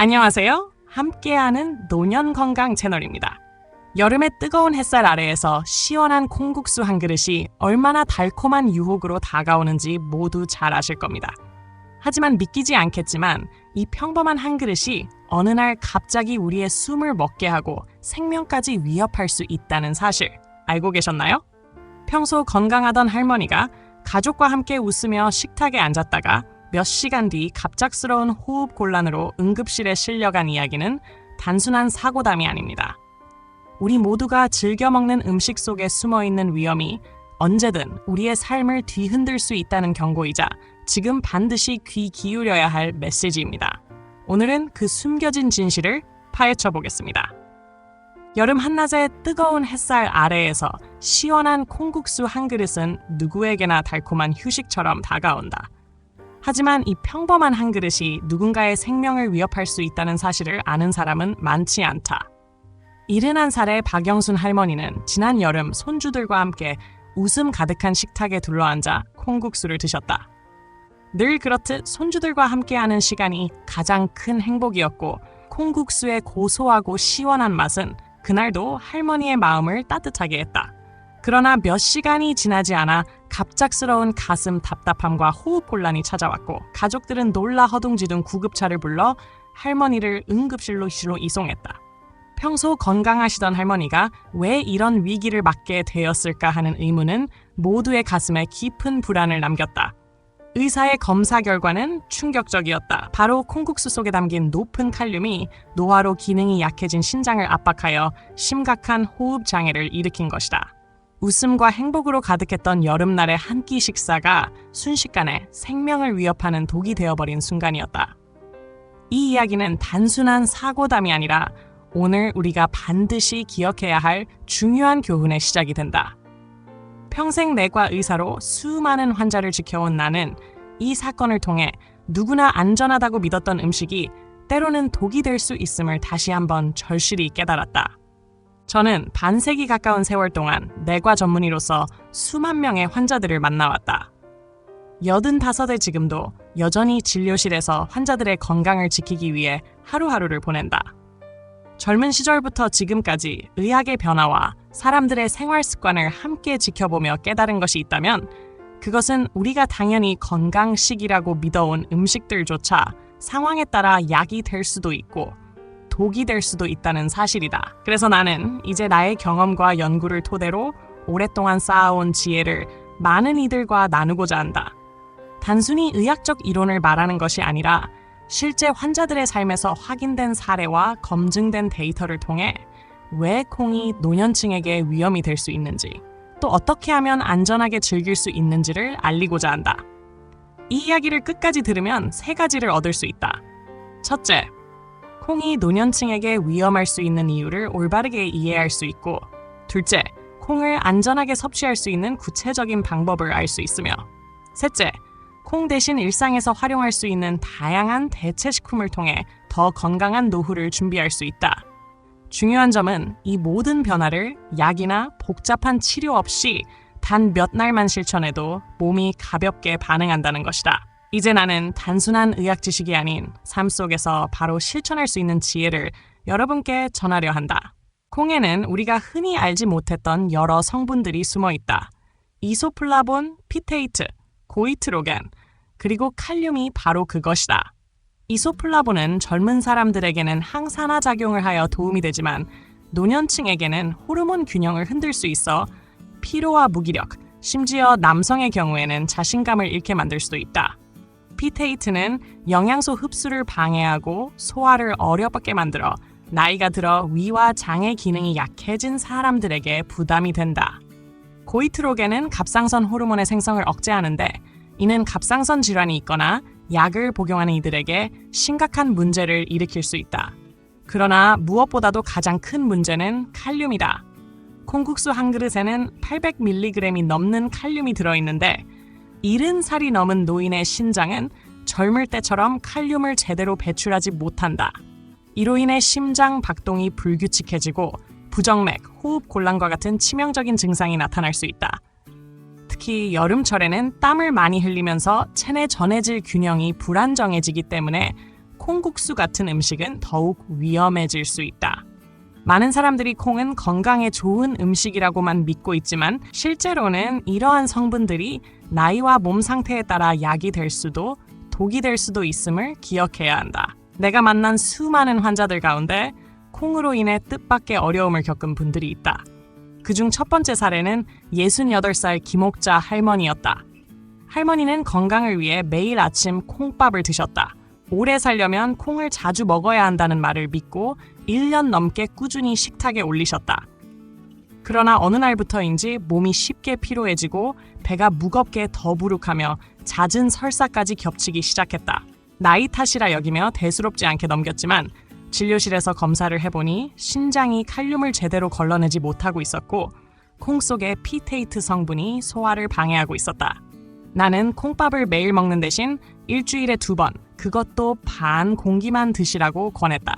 안녕하세요. 함께하는 노년 건강 채널입니다. 여름의 뜨거운 햇살 아래에서 시원한 콩국수 한 그릇이 얼마나 달콤한 유혹으로 다가오는지 모두 잘 아실 겁니다. 하지만 믿기지 않겠지만 이 평범한 한 그릇이 어느 날 갑자기 우리의 숨을 먹게 하고 생명까지 위협할 수 있다는 사실 알고 계셨나요? 평소 건강하던 할머니가 가족과 함께 웃으며 식탁에 앉았다가 몇 시간 뒤 갑작스러운 호흡 곤란으로 응급실에 실려간 이야기는 단순한 사고담이 아닙니다. 우리 모두가 즐겨 먹는 음식 속에 숨어있는 위험이 언제든 우리의 삶을 뒤흔들 수 있다는 경고이자 지금 반드시 귀 기울여야 할 메시지입니다. 오늘은 그 숨겨진 진실을 파헤쳐 보겠습니다. 여름 한낮의 뜨거운 햇살 아래에서 시원한 콩국수 한 그릇은 누구에게나 달콤한 휴식처럼 다가온다. 하지만 이 평범한 한 그릇이 누군가의 생명을 위협할 수 있다는 사실을 아는 사람은 많지 않다. 71살의 박영순 할머니는 지난 여름 손주들과 함께 웃음 가득한 식탁에 둘러앉아 콩국수를 드셨다. 늘 그렇듯 손주들과 함께하는 시간이 가장 큰 행복이었고 콩국수의 고소하고 시원한 맛은 그날도 할머니의 마음을 따뜻하게 했다. 그러나 몇 시간이 지나지 않아 갑작스러운 가슴 답답함과 호흡 곤란이 찾아왔고 가족들은 놀라 허둥지둥 구급차를 불러 할머니를 응급실로 이송했다. 평소 건강하시던 할머니가 왜 이런 위기를 맞게 되었을까 하는 의문은 모두의 가슴에 깊은 불안을 남겼다. 의사의 검사 결과는 충격적이었다. 바로 콩국수 속에 담긴 높은 칼륨이 노화로 기능이 약해진 신장을 압박하여 심각한 호흡 장애를 일으킨 것이다. 웃음과 행복으로 가득했던 여름날의 한 끼 식사가 순식간에 생명을 위협하는 독이 되어버린 순간이었다. 이 이야기는 단순한 사고담이 아니라 오늘 우리가 반드시 기억해야 할 중요한 교훈의 시작이 된다. 평생 내과 의사로 수많은 환자를 지켜온 나는 이 사건을 통해 누구나 안전하다고 믿었던 음식이 때로는 독이 될 수 있음을 다시 한번 절실히 깨달았다. 저는 반세기 가까운 세월 동안 내과 전문의로서 수만 명의 환자들을 만나왔다. 85의 지금도 여전히 진료실에서 환자들의 건강을 지키기 위해 하루하루를 보낸다. 젊은 시절부터 지금까지 의학의 변화와 사람들의 생활 습관을 함께 지켜보며 깨달은 것이 있다면 그것은 우리가 당연히 건강식이라고 믿어온 음식들조차 상황에 따라 약이 될 수도 있고 독이 될 수도 있다는 사실이다. 그래서 나는 이제 나의 경험과 연구를 토대로 오랫동안 쌓아온 지혜를 많은 이들과 나누고자 한다. 단순히 의학적 이론을 말하는 것이 아니라 실제 환자들의 삶에서 확인된 사례와 검증된 데이터를 통해 왜 콩이 노년층에게 위험이 될 수 있는지, 또 어떻게 하면 안전하게 즐길 수 있는지를 알리고자 한다. 이 이야기를 끝까지 들으면 3가지를 얻을 수 있다. 첫째, 콩이 노년층에게 위험할 수 있는 이유를 올바르게 이해할 수 있고, 둘째, 콩을 안전하게 섭취할 수 있는 구체적인 방법을 알 수 있으며, 셋째, 콩 대신 일상에서 활용할 수 있는 다양한 대체 식품을 통해 더 건강한 노후를 준비할 수 있다. 중요한 점은 이 모든 변화를 약이나 복잡한 치료 없이 단 몇 날만 실천해도 몸이 가볍게 반응한다는 것이다. 이제 나는 단순한 의학 지식이 아닌 삶 속에서 바로 실천할 수 있는 지혜를 여러분께 전하려 한다. 콩에는 우리가 흔히 알지 못했던 여러 성분들이 숨어 있다. 이소플라본, 피테이트, 고이트로겐, 그리고 칼륨이 바로 그것이다. 이소플라본은 젊은 사람들에게는 항산화 작용을 하여 도움이 되지만 노년층에게는 호르몬 균형을 흔들 수 있어 피로와 무기력, 심지어 남성의 경우에는 자신감을 잃게 만들 수도 있다. 피테이트는 영양소 흡수를 방해하고 소화를 어렵게 만들어 나이가 들어 위와 장의 기능이 약해진 사람들에게 부담이 된다. 고이트로겐은 갑상선 호르몬의 생성을 억제하는데 이는 갑상선 질환이 있거나 약을 복용하는 이들에게 심각한 문제를 일으킬 수 있다. 그러나 무엇보다도 가장 큰 문제는 칼륨이다. 콩국수 한 그릇에는 800mg이 넘는 칼륨이 들어있는데 70살이 넘은 노인의 신장은 젊을 때처럼 칼륨을 제대로 배출하지 못한다. 이로 인해 심장 박동이 불규칙해지고 부정맥, 호흡 곤란과 같은 치명적인 증상이 나타날 수 있다. 특히 여름철에는 땀을 많이 흘리면서 체내 전해질 균형이 불안정해지기 때문에 콩국수 같은 음식은 더욱 위험해질 수 있다. 많은 사람들이 콩은 건강에 좋은 음식이라고만 믿고 있지만 실제로는 이러한 성분들이 나이와 몸 상태에 따라 약이 될 수도 독이 될 수도 있음을 기억해야 한다. 내가 만난 수많은 환자들 가운데 콩으로 인해 뜻밖의 어려움을 겪은 분들이 있다. 그중 첫 번째 사례는 68살 김옥자 할머니였다. 할머니는 건강을 위해 매일 아침 콩밥을 드셨다. 오래 살려면 콩을 자주 먹어야 한다는 말을 믿고 1년 넘게 꾸준히 식탁에 올리셨다. 그러나 어느 날부터인지 몸이 쉽게 피로해지고 배가 무겁게 더부룩하며 잦은 설사까지 겹치기 시작했다. 나이 탓이라 여기며 대수롭지 않게 넘겼지만 진료실에서 검사를 해보니 신장이 칼륨을 제대로 걸러내지 못하고 있었고 콩 속의 피테이트 성분이 소화를 방해하고 있었다. 나는 콩밥을 매일 먹는 대신 일주일에 2번, 그것도 반 공기만 드시라고 권했다.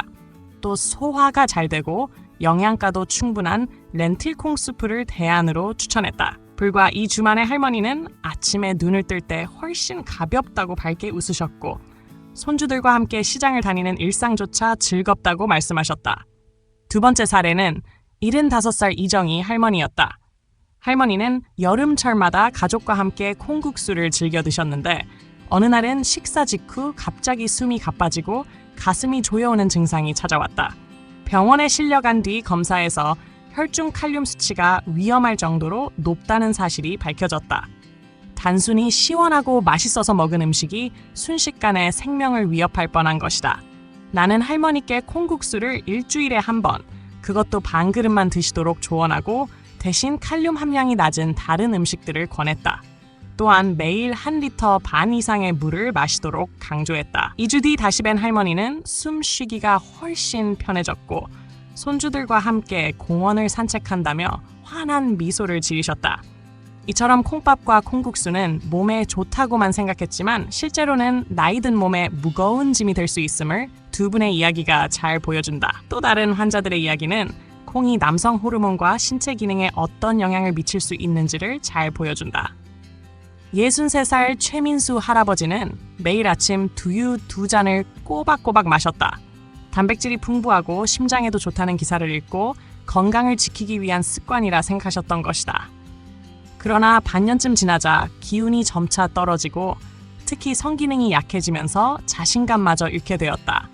또 소화가 잘 되고 영양가도 충분한 렌틸콩 수프를 대안으로 추천했다. 불과 2주 만에 할머니는 아침에 눈을 뜰 때 훨씬 가볍다고 밝게 웃으셨고 손주들과 함께 시장을 다니는 일상조차 즐겁다고 말씀하셨다. 두 번째 사례는 75살 이정희 할머니였다. 할머니는 여름철마다 가족과 함께 콩국수를 즐겨 드셨는데 어느 날은 식사 직후 갑자기 숨이 가빠지고 가슴이 조여오는 증상이 찾아왔다. 병원에 실려간 뒤 검사에서 혈중 칼륨 수치가 위험할 정도로 높다는 사실이 밝혀졌다. 단순히 시원하고 맛있어서 먹은 음식이 순식간에 생명을 위협할 뻔한 것이다. 나는 할머니께 콩국수를 일주일에 1번, 그것도 반 그릇만 드시도록 조언하고 대신 칼륨 함량이 낮은 다른 음식들을 권했다. 또한 매일 1리터 반 이상의 물을 마시도록 강조했다. 2주 뒤 다시 뵌 할머니는 숨 쉬기가 훨씬 편해졌고 손주들과 함께 공원을 산책한다며 환한 미소를 지으셨다. 이처럼 콩밥과 콩국수는 몸에 좋다고만 생각했지만 실제로는 나이 든 몸에 무거운 짐이 될 수 있음을 두 분의 이야기가 잘 보여준다. 또 다른 환자들의 이야기는 콩이 남성 호르몬과 신체 기능에 어떤 영향을 미칠 수 있는지를 잘 보여준다. 63살 최민수 할아버지는 매일 아침 두유 2잔을 꼬박꼬박 마셨다. 단백질이 풍부하고 심장에도 좋다는 기사를 읽고 건강을 지키기 위한 습관이라 생각하셨던 것이다. 그러나 반년쯤 지나자 기운이 점차 떨어지고 특히 성기능이 약해지면서 자신감마저 잃게 되었다.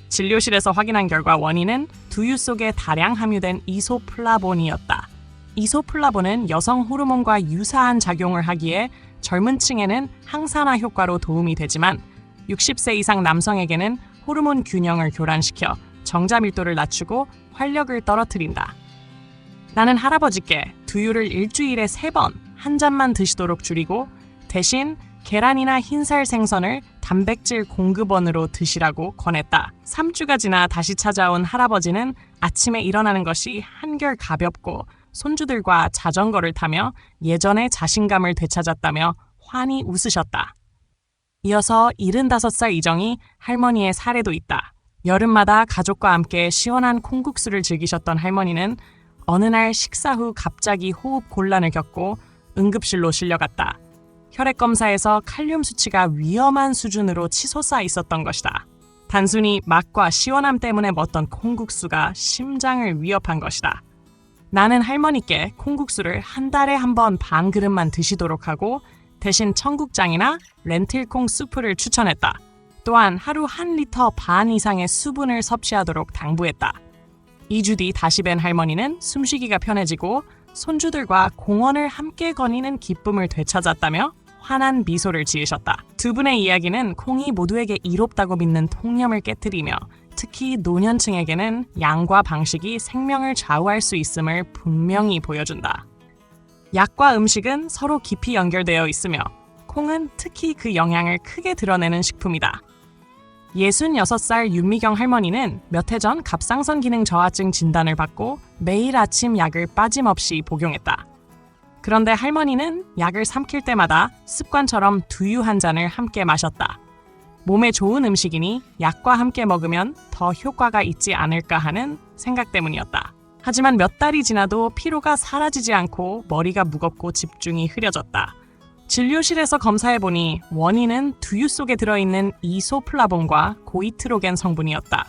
진료실에서 확인한 결과 원인은 두유 속에 다량 함유된 이소플라본이었다. 이소플라본은 여성 호르몬과 유사한 작용을 하기에 젊은 층에는 항산화 효과로 도움이 되지만 60세 이상 남성에게는 호르몬 균형을 교란시켜 정자 밀도를 낮추고 활력을 떨어뜨린다. 나는 할아버지께 두유를 일주일에 3번 한 잔만 드시도록 줄이고 대신 계란이나 흰살 생선을 단백질 공급원으로 드시라고 권했다. 3주가 지나 다시 찾아온 할아버지는 아침에 일어나는 것이 한결 가볍고 손주들과 자전거를 타며 예전의 자신감을 되찾았다며 환히 웃으셨다. 이어서 75살 이정희 할머니의 사례도 있다. 여름마다 가족과 함께 시원한 콩국수를 즐기셨던 할머니는 어느 날 식사 후 갑자기 호흡 곤란을 겪고 응급실로 실려갔다. 혈액 검사에서 칼륨 수치가 위험한 수준으로 치솟아 있었던 것이다. 단순히 맛과 시원함 때문에 먹던 콩국수가 심장을 위협한 것이다. 나는 할머니께 콩국수를 한 달에 1번 반 그릇만 드시도록 하고 대신 청국장이나 렌틸콩 수프를 추천했다. 또한 하루 1리터 반 이상의 수분을 섭취하도록 당부했다. 2주 뒤 다시 뵌 할머니는 숨쉬기가 편해지고 손주들과 공원을 함께 거니는 기쁨을 되찾았다며 환한 미소를 지으셨다. 두 분의 이야기는 콩이 모두에게 이롭다고 믿는 통념을 깨트리며 특히 노년층에게는 양과 방식이 생명을 좌우할 수 있음을 분명히 보여준다. 약과 음식은 서로 깊이 연결되어 있으며 콩은 특히 그 영향을 크게 드러내는 식품이다. 66살 윤미경 할머니는 몇 해 전 갑상선 기능 저하증 진단을 받고 매일 아침 약을 빠짐없이 복용했다. 그런데 할머니는 약을 삼킬 때마다 습관처럼 두유 한 잔을 함께 마셨다. 몸에 좋은 음식이니 약과 함께 먹으면 더 효과가 있지 않을까 하는 생각 때문이었다. 하지만 몇 달이 지나도 피로가 사라지지 않고 머리가 무겁고 집중이 흐려졌다. 진료실에서 검사해보니 원인은 두유 속에 들어있는 이소플라본과 고이트로겐 성분이었다.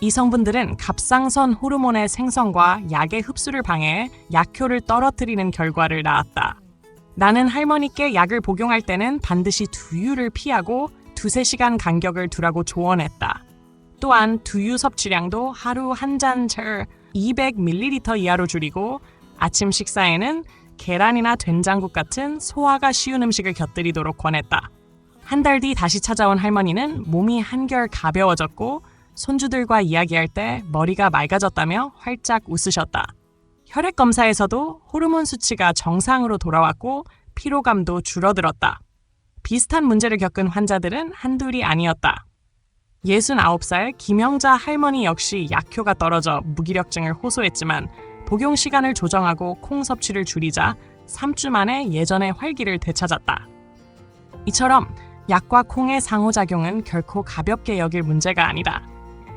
이 성분들은 갑상선 호르몬의 생성과 약의 흡수를 방해해 약효를 떨어뜨리는 결과를 낳았다. 나는 할머니께 약을 복용할 때는 반드시 두유를 피하고 2-3시간 간격을 두라고 조언했다. 또한 두유 섭취량도 하루 한 잔 200ml 이하로 줄이고 아침 식사에는 계란이나 된장국 같은 소화가 쉬운 음식을 곁들이도록 권했다. 한 달 뒤 다시 찾아온 할머니는 몸이 한결 가벼워졌고 손주들과 이야기할 때 머리가 맑아졌다며 활짝 웃으셨다. 혈액 검사에서도 호르몬 수치가 정상으로 돌아왔고 피로감도 줄어들었다. 비슷한 문제를 겪은 환자들은 한둘이 아니었다. 69살 김영자 할머니 역시 약효가 떨어져 무기력증을 호소했지만 복용 시간을 조정하고 콩 섭취를 줄이자 3주 만에 예전의 활기를 되찾았다. 이처럼 약과 콩의 상호작용은 결코 가볍게 여길 문제가 아니다.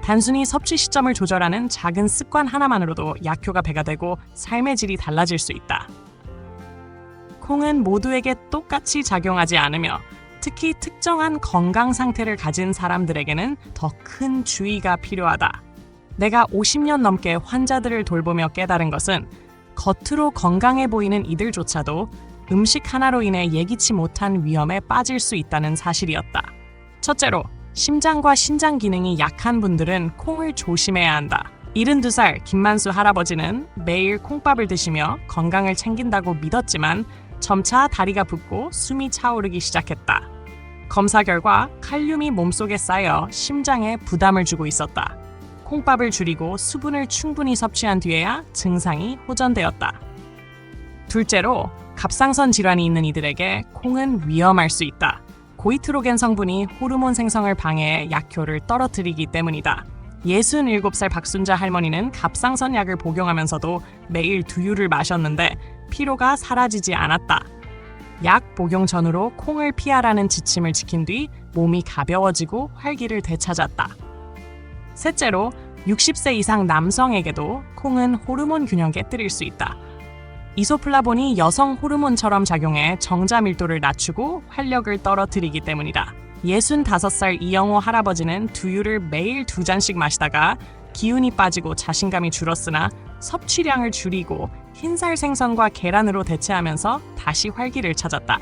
단순히 섭취 시점을 조절하는 작은 습관 하나만으로도 약효가 배가 되고 삶의 질이 달라질 수 있다. 콩은 모두에게 똑같이 작용하지 않으며 특히 특정한 건강 상태를 가진 사람들에게는 더 큰 주의가 필요하다. 내가 50년 넘게 환자들을 돌보며 깨달은 것은 겉으로 건강해 보이는 이들조차도 음식 하나로 인해 예기치 못한 위험에 빠질 수 있다는 사실이었다. 첫째로, 심장과 신장 기능이 약한 분들은 콩을 조심해야 한다. 72살 김만수 할아버지는 매일 콩밥을 드시며 건강을 챙긴다고 믿었지만 점차 다리가 붓고 숨이 차오르기 시작했다. 검사 결과 칼륨이 몸속에 쌓여 심장에 부담을 주고 있었다. 콩밥을 줄이고 수분을 충분히 섭취한 뒤에야 증상이 호전되었다. 둘째로, 갑상선 질환이 있는 이들에게 콩은 위험할 수 있다. 고이트로겐 성분이 호르몬 생성을 방해해 약효를 떨어뜨리기 때문이다. 67살 박순자 할머니는 갑상선 약을 복용하면서도 매일 두유를 마셨는데 피로가 사라지지 않았다. 약 복용 전후로 콩을 피하라는 지침을 지킨 뒤 몸이 가벼워지고 활기를 되찾았다. 셋째로, 60세 이상 남성에게도 콩은 호르몬 균형 깨뜨릴 수 있다. 이소플라본이 여성 호르몬처럼 작용해 정자 밀도를 낮추고 활력을 떨어뜨리기 때문이다. 65살 이영호 할아버지는 두유를 매일 2잔씩 마시다가 기운이 빠지고 자신감이 줄었으나 섭취량을 줄이고 흰살 생선과 계란으로 대체하면서 다시 활기를 찾았다.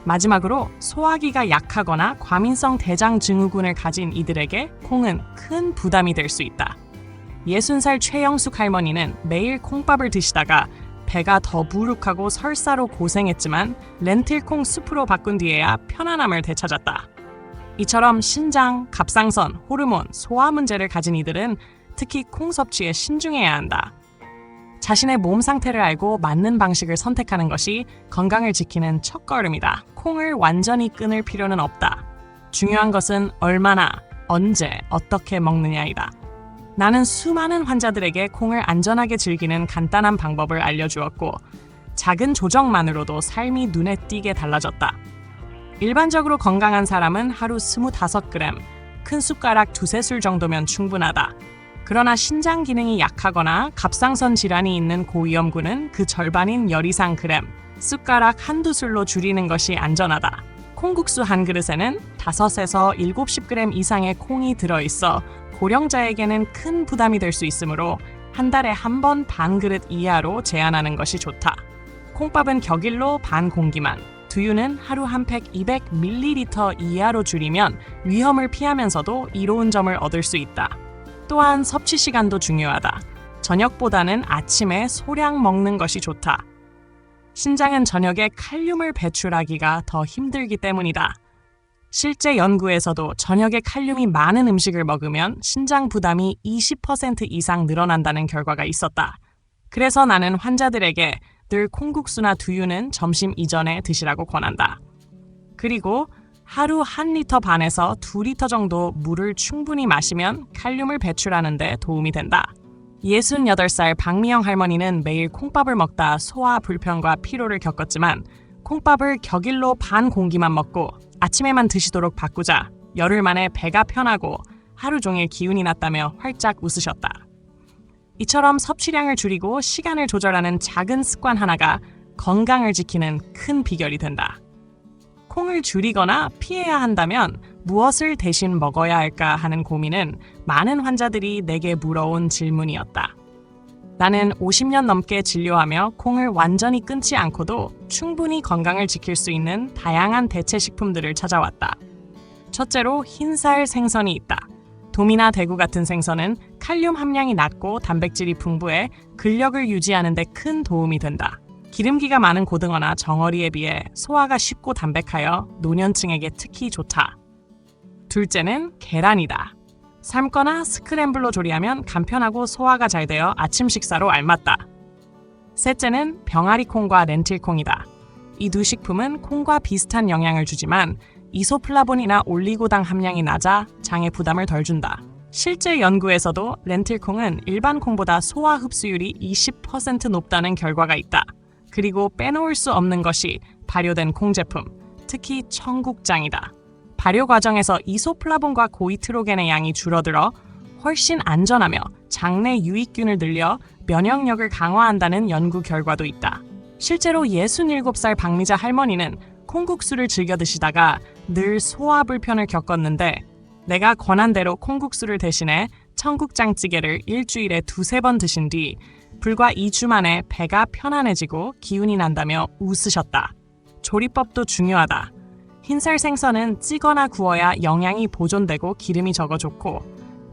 마지막으로 소화기가 약하거나 과민성 대장 증후군을 가진 이들에게 콩은 큰 부담이 될 수 있다. 60살 최영숙 할머니는 매일 콩밥을 드시다가 배가 더부룩하고 설사로 고생했지만 렌틸콩 수프로 바꾼 뒤에야 편안함을 되찾았다. 이처럼 신장, 갑상선, 호르몬, 소화 문제를 가진 이들은 특히 콩 섭취에 신중해야 한다. 자신의 몸 상태를 알고 맞는 방식을 선택하는 것이 건강을 지키는 첫걸음이다. 콩을 완전히 끊을 필요는 없다. 중요한 것은 얼마나, 언제, 어떻게 먹느냐이다. 나는 수많은 환자들에게 콩을 안전하게 즐기는 간단한 방법을 알려주었고 작은 조정만으로도 삶이 눈에 띄게 달라졌다. 일반적으로 건강한 사람은 하루 25g, 큰 숟가락 2-3술 정도면 충분하다. 그러나 신장 기능이 약하거나 갑상선 질환이 있는 고위험군은 그 절반인 12g, 숟가락 1-2술로 줄이는 것이 안전하다. 콩국수 한 그릇에는 5에서 70g 이상의 콩이 들어있어 고령자에게는 큰 부담이 될 수 있으므로 한 달에 한 번 반 그릇 이하로 제한하는 것이 좋다. 콩밥은 격일로 반 공기만, 두유는 하루 한 팩 200ml 이하로 줄이면 위험을 피하면서도 이로운 점을 얻을 수 있다. 또한 섭취 시간도 중요하다. 저녁보다는 아침에 소량 먹는 것이 좋다. 신장은 저녁에 칼륨을 배출하기가 더 힘들기 때문이다. 실제 연구에서도 저녁에 칼륨이 많은 음식을 먹으면 신장 부담이 20% 이상 늘어난다는 결과가 있었다. 그래서 나는 환자들에게 늘 콩국수나 두유는 점심 이전에 드시라고 권한다. 그리고 하루 1리터 반에서 2리터 정도 물을 충분히 마시면 칼륨을 배출하는 데 도움이 된다. 68살 박미영 할머니는 매일 콩밥을 먹다 소화 불편과 피로를 겪었지만 콩밥을 격일로 반 공기만 먹고 아침에만 드시도록 바꾸자 열흘 만에 배가 편하고 하루 종일 기운이 났다며 활짝 웃으셨다. 이처럼 섭취량을 줄이고 시간을 조절하는 작은 습관 하나가 건강을 지키는 큰 비결이 된다. 콩을 줄이거나 피해야 한다면 무엇을 대신 먹어야 할까 하는 고민은 많은 환자들이 내게 물어온 질문이었다. 나는 50년 넘게 진료하며 콩을 완전히 끊지 않고도 충분히 건강을 지킬 수 있는 다양한 대체 식품들을 찾아왔다. 첫째로 흰살 생선이 있다. 돔이나 대구 같은 생선은 칼륨 함량이 낮고 단백질이 풍부해 근력을 유지하는 데 큰 도움이 된다. 기름기가 많은 고등어나 정어리에 비해 소화가 쉽고 담백하여 노년층에게 특히 좋다. 둘째는 계란이다. 삶거나 스크램블로 조리하면 간편하고 소화가 잘 되어 아침 식사로 알맞다. 셋째는 병아리콩과 렌틸콩이다. 이 두 식품은 콩과 비슷한 영양을 주지만 이소플라본이나 올리고당 함량이 낮아 장에 부담을 덜 준다. 실제 연구에서도 렌틸콩은 일반 콩보다 소화 흡수율이 20% 높다는 결과가 있다. 그리고 빼놓을 수 없는 것이 발효된 콩 제품, 특히 청국장이다. 발효 과정에서 이소플라본과 고이트로겐의 양이 줄어들어 훨씬 안전하며 장내 유익균을 늘려 면역력을 강화한다는 연구 결과도 있다. 실제로 67살 박미자 할머니는 콩국수를 즐겨 드시다가 늘 소화 불편을 겪었는데 내가 권한 대로 콩국수를 대신해 청국장찌개를 일주일에 2-3번 드신 뒤 불과 2주 만에 배가 편안해지고 기운이 난다며 웃으셨다. 조리법도 중요하다. 흰살 생선은 찌거나 구워야 영양이 보존되고 기름이 적어 좋고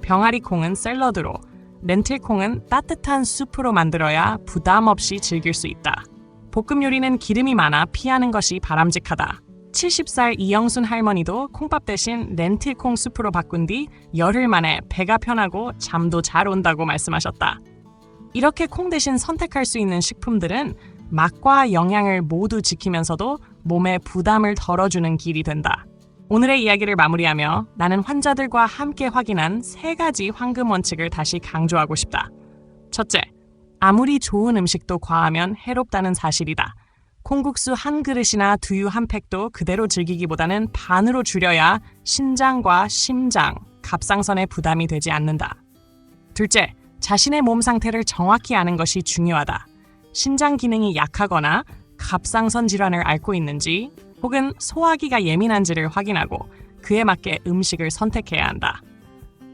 병아리콩은 샐러드로, 렌틸콩은 따뜻한 수프로 만들어야 부담 없이 즐길 수 있다. 볶음 요리는 기름이 많아 피하는 것이 바람직하다. 70살 이영순 할머니도 콩밥 대신 렌틸콩 수프로 바꾼 뒤 열흘 만에 배가 편하고 잠도 잘 온다고 말씀하셨다. 이렇게 콩 대신 선택할 수 있는 식품들은 맛과 영양을 모두 지키면서도 몸에 부담을 덜어주는 길이 된다. 오늘의 이야기를 마무리하며 나는 환자들과 함께 확인한 3가지 황금 원칙을 다시 강조하고 싶다. 첫째, 아무리 좋은 음식도 과하면 해롭다는 사실이다. 콩국수 한 그릇이나 두유 한 팩도 그대로 즐기기보다는 반으로 줄여야 신장과 심장, 갑상선에 부담이 되지 않는다. 둘째, 자신의 몸 상태를 정확히 아는 것이 중요하다. 신장 기능이 약하거나 갑상선 질환을 앓고 있는지 혹은 소화기가 예민한지를 확인하고 그에 맞게 음식을 선택해야 한다.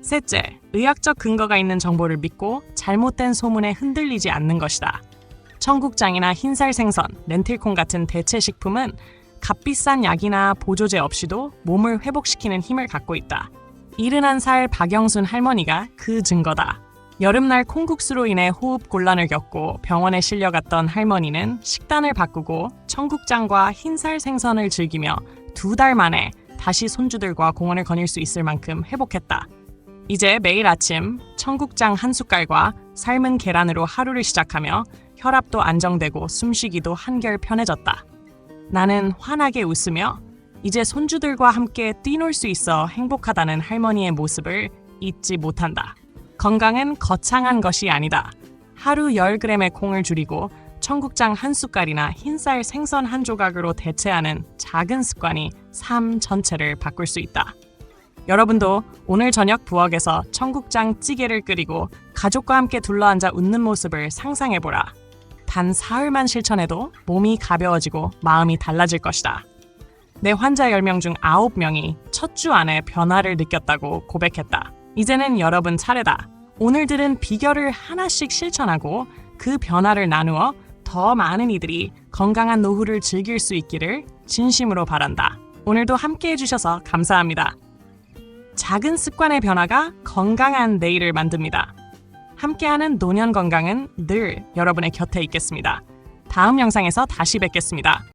셋째, 의학적 근거가 있는 정보를 믿고 잘못된 소문에 흔들리지 않는 것이다. 청국장이나 흰살 생선, 렌틸콩 같은 대체 식품은 값비싼 약이나 보조제 없이도 몸을 회복시키는 힘을 갖고 있다. 71살 박영순 할머니가 그 증거다. 여름날 콩국수로 인해 호흡 곤란을 겪고 병원에 실려갔던 할머니는 식단을 바꾸고 청국장과 흰살 생선을 즐기며 2달 만에 다시 손주들과 공원을 거닐 수 있을 만큼 회복했다. 이제 매일 아침 청국장 한 숟갈과 삶은 계란으로 하루를 시작하며 혈압도 안정되고 숨쉬기도 한결 편해졌다. 나는 환하게 웃으며 이제 손주들과 함께 뛰놀 수 있어 행복하다는 할머니의 모습을 잊지 못한다. 건강은 거창한 것이 아니다. 하루 10g의 콩을 줄이고 청국장 한 숟갈이나 흰쌀 생선 한 조각으로 대체하는 작은 습관이 삶 전체를 바꿀 수 있다. 여러분도 오늘 저녁 부엌에서 청국장 찌개를 끓이고 가족과 함께 둘러앉아 웃는 모습을 상상해보라. 단 사흘만 실천해도 몸이 가벼워지고 마음이 달라질 것이다. 내 환자 10명 중 9명이 첫 주 안에 변화를 느꼈다고 고백했다. 이제는 여러분 차례다. 오늘 들은 비결을 하나씩 실천하고 그 변화를 나누어 더 많은 이들이 건강한 노후를 즐길 수 있기를 진심으로 바란다. 오늘도 함께 해주셔서 감사합니다. 작은 습관의 변화가 건강한 내일을 만듭니다. 함께하는 노년 건강은 늘 여러분의 곁에 있겠습니다. 다음 영상에서 다시 뵙겠습니다.